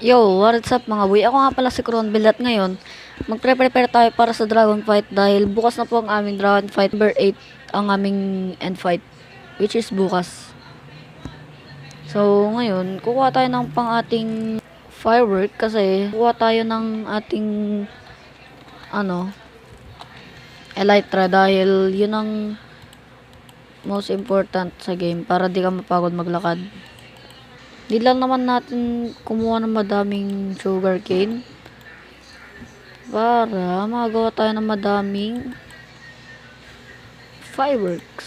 Yo, what's up mga boy? Ako nga pala si Cronbell at ngayon, magpre-prepare tayo para sa Dragon Fight dahil bukas na po ang aming Dragon Fight number 8 ang aming end fight, which is bukas. So, ngayon, kukuha tayo ng pang ating firework kasi kukuha tayo ng ating elytra dahil yun ang most important sa game para di ka mapagod maglakad. Di lang naman natin kumuha ng madaming sugarcane para magawa tayo ng madaming fireworks.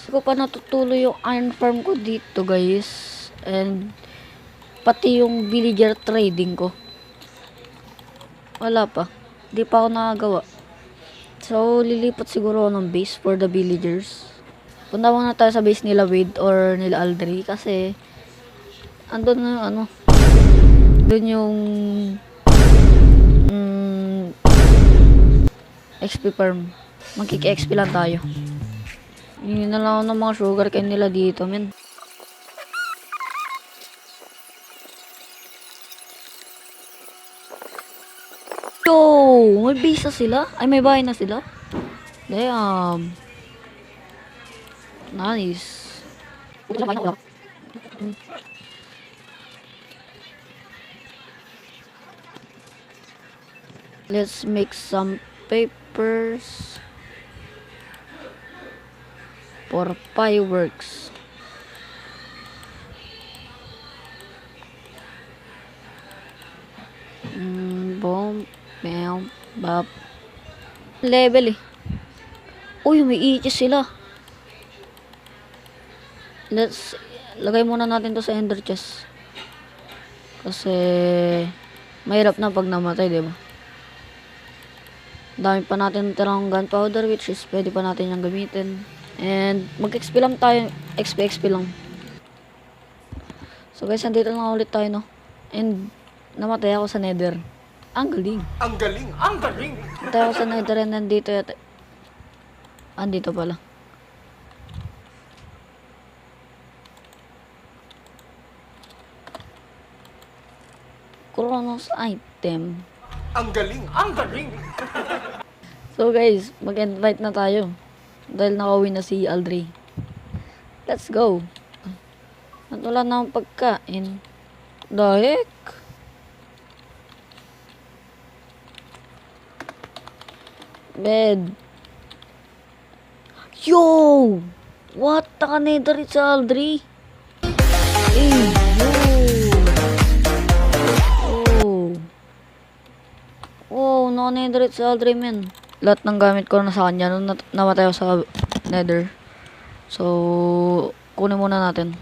Hindi ko pa natutuloy yung iron farm ko dito guys, and pati yung villager trading ko wala pa, di pa ako nakagawa. So lilipat siguro ako ng base for the villagers. Punta muna tayo sa base nila Wade or nila Aldri kasi andun na yung dun yung XP farm. Magkiki-XP lang tayo. Yun na lang ako ng mga sugar cane nila dito, men. Yo! May base na sila? Ay, may bahay na sila? Damn. Nice. Let's make some papers for fireworks. Boom, bam, bap. Level eh. Uy, may itis sila. Let's lagay muna natin to sa ender chest. Kasi mahirap na pag namatay, diba? Dami pa natin tirang gunpowder which is pwede pa natin yung gamitin. And mag-XP lang tayo, XP lang. So guys, nandito lang ulit tayo, no? And namatay ako sa nether. Ang galing. Ang galing, ang galing. Namatay ako sa nether and nandito yata. Andito pala. Chronos item. Ang galing, ang galing. So guys, mag-invite na tayo. Dahil nakauwi na si Aldri. Let's go. At wala na akong pagkain. The heck? Bed. Yo! What? Naka-nether it sa Aldri? Hey, yo! Oh, naka-nether it sa Aldri, men. Lahat ng gamit ko na sa kanya nung namatay ako sa nether. So, kunin muna natin.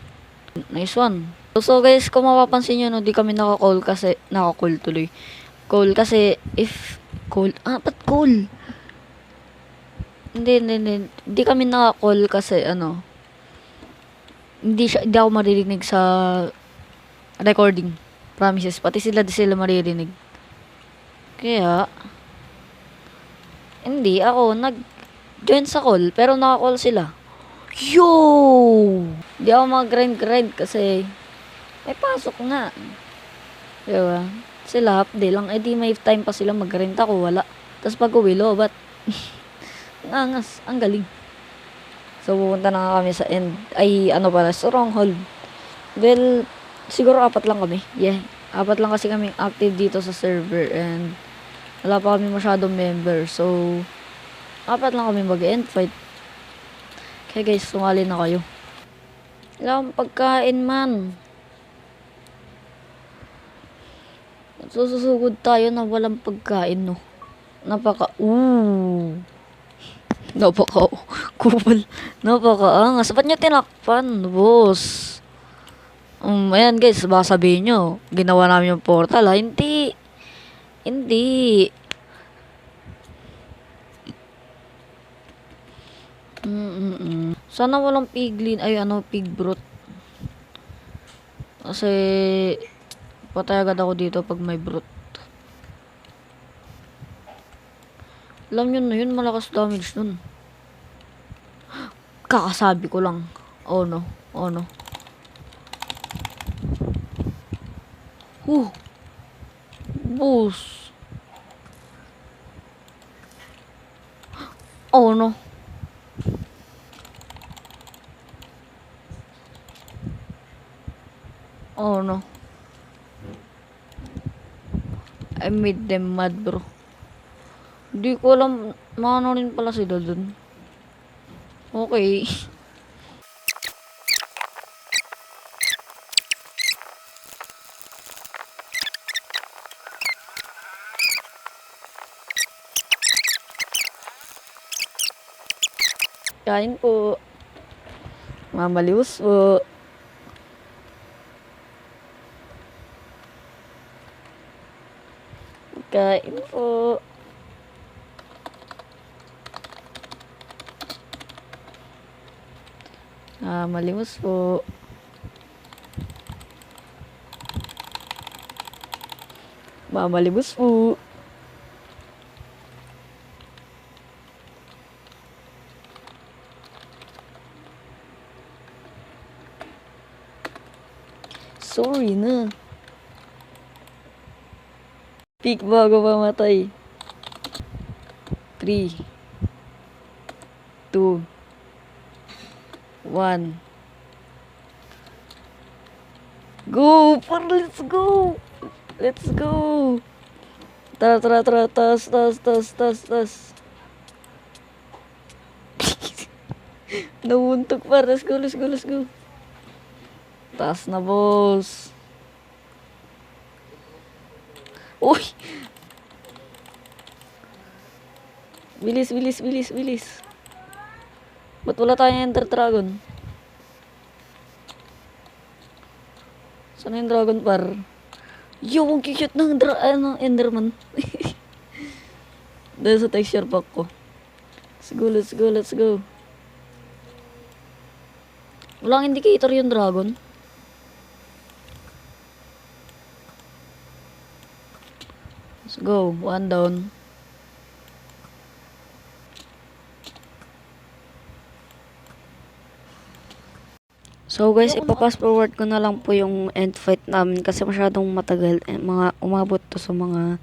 Nice one. So guys, kung mapapansin nyo, no, di kami naka-call kasi, naka-call tuloy. Call kasi, if, call, ba't call? Hindi. Di kami naka-call kasi, hindi ako maririnig sa recording. Promises. Pati sila, di sila maririnig. Kaya, hindi ako nag-join sa call, pero naka-call sila. Yo! Di ako mag-grind kasi may pasok nga. Diba? Sila half day lang. Di may time pa sila mag-grind, ako wala. Tapos pag uwi, lobat. Nangas. Ang galing. So, pupunta na nga kami sa end. Ay, stronghold. Well, siguro 4 lang kami. Yeah. 4 lang kasi kami active dito sa server and wala pa kami masyadong member. So, 4 lang kami mag-end fight. Kaya guys, sumali na kayo. Wala akong pagkain, man. Susugod tayo na walang pagkain, no? Cool. Napaka-angas. Ba't nyo tinakpan, boss? Ayan guys, baka sabihin nyo, ginawa namin yung portal, ha? Hindi. Sana walang piglin, pig broth. Kasi patay agad ako dito pag may broth. Alam nyo na yun, malakas damage nun. Kakasabi ko lang. Oh no. boss. Oh no. Oh no. I made them mad, bro. Hindi ko alam, maano rin pala sila dun. Okay. Kain po. Mamaliwas po. Kain po. Mamaliwas po. Mamaliwas po. Sorry na. Peak bago mamatay. 3, 2, 1. Go! Par, let's go! Let's go! Tara, tara, tara. Tas, tas, tas, tas, tas. Namuntok par. Let's go, let's go, let's go. Tas na, boss. Uy! Bilis, bilis, bilis, bilis. Ba't wala tayong Ender Dragon? Saan yung Dragon par? Yo, ang cute ng Enderman. Dahil sa texture pack ko. Let's go, let's go, let's go. Walang indicator yung dragon. Let's go, one down. So guys, ipapass forward ko na lang po yung end fight namin kasi masyadong matagal. Mga umabot to sa mga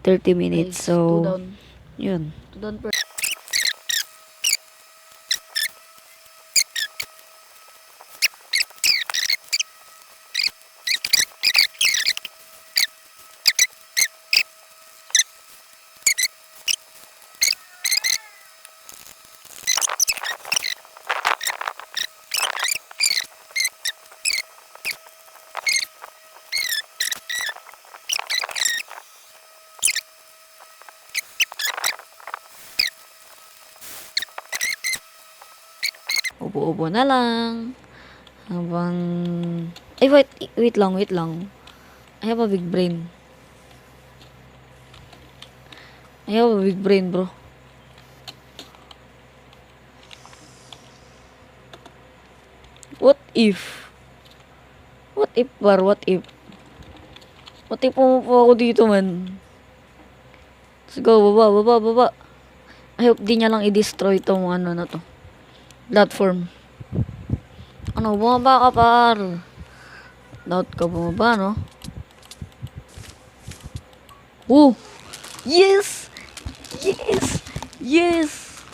30 minutes. Nice. So, Two down. yun. Two down per. Ubo-ubo na lang. Habang... Ay, wait lang, wait lang. I have a big brain. I have a big brain, bro. What if? What if, bar? What if? What if pumupo ako dito, man? Let's go, baba, baba, baba. I hope di niya lang i-destroy tong ano na to. Platform. Ano, bumaba ka, par. Doubt ka bumaba, no? Oh! Yes! Yes! Yes!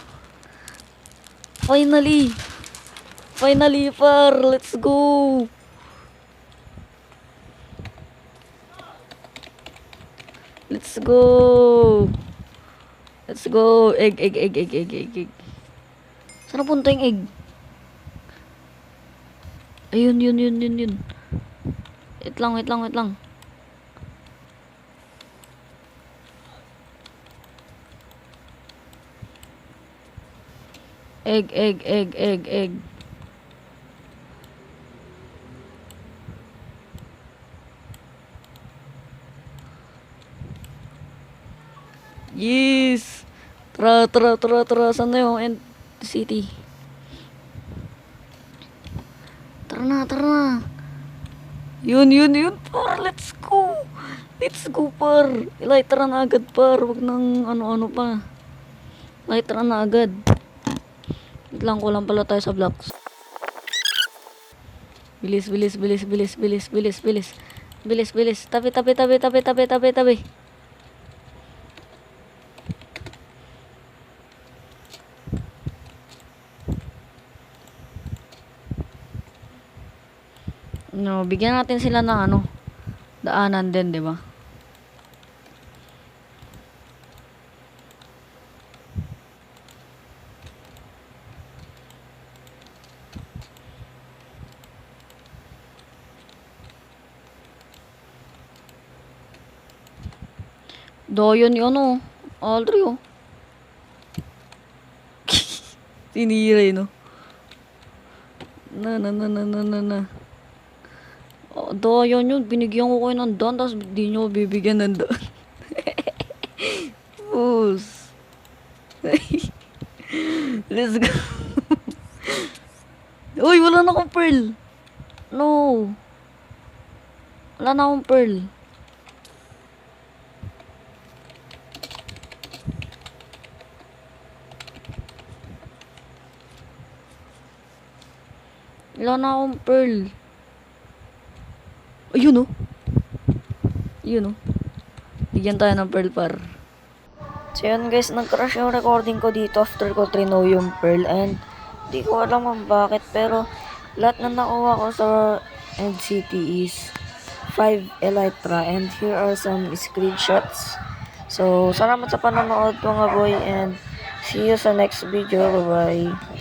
Finally! Finally, par! Let's go! Let's go! Let's go! Egg. Saan napunta yung egg? Ayun, yun. Wait lang. Egg. Yes! Tara. Saan na yung end city? Tara na. Yun. Par, let's go. Let's go, par. Lighter na agad, par. Wag nang ano-ano pa. Lighter na agad. Wait lang, kulang pala tayo sa blocks. Bilis. Tabi. No, bigyan natin sila ng ano, daanan din, 'di ba? Doyon yun, oh. Aldri, oh. Tinira yun, oh. Na. Oh, doyon yun. Binigyan ko kayo ng daan, tapos di nyo bibigyan ng daan. Fools. Let's go. Uy, wala na akong pearl. No. Wala na akong pearl. Wala na akong pearl. Ayun, oh. Yun, oh. Bigyan tayo ng pearl par. So yun guys, nag-crash yung recording ko dito after ko trino yung pearl and di ko alam kung bakit pero lahat na nakuha ko sa NCT is 5 Elytra and here are some screenshots. So salamat sa panonood mga boy and see you sa next video. Bye bye.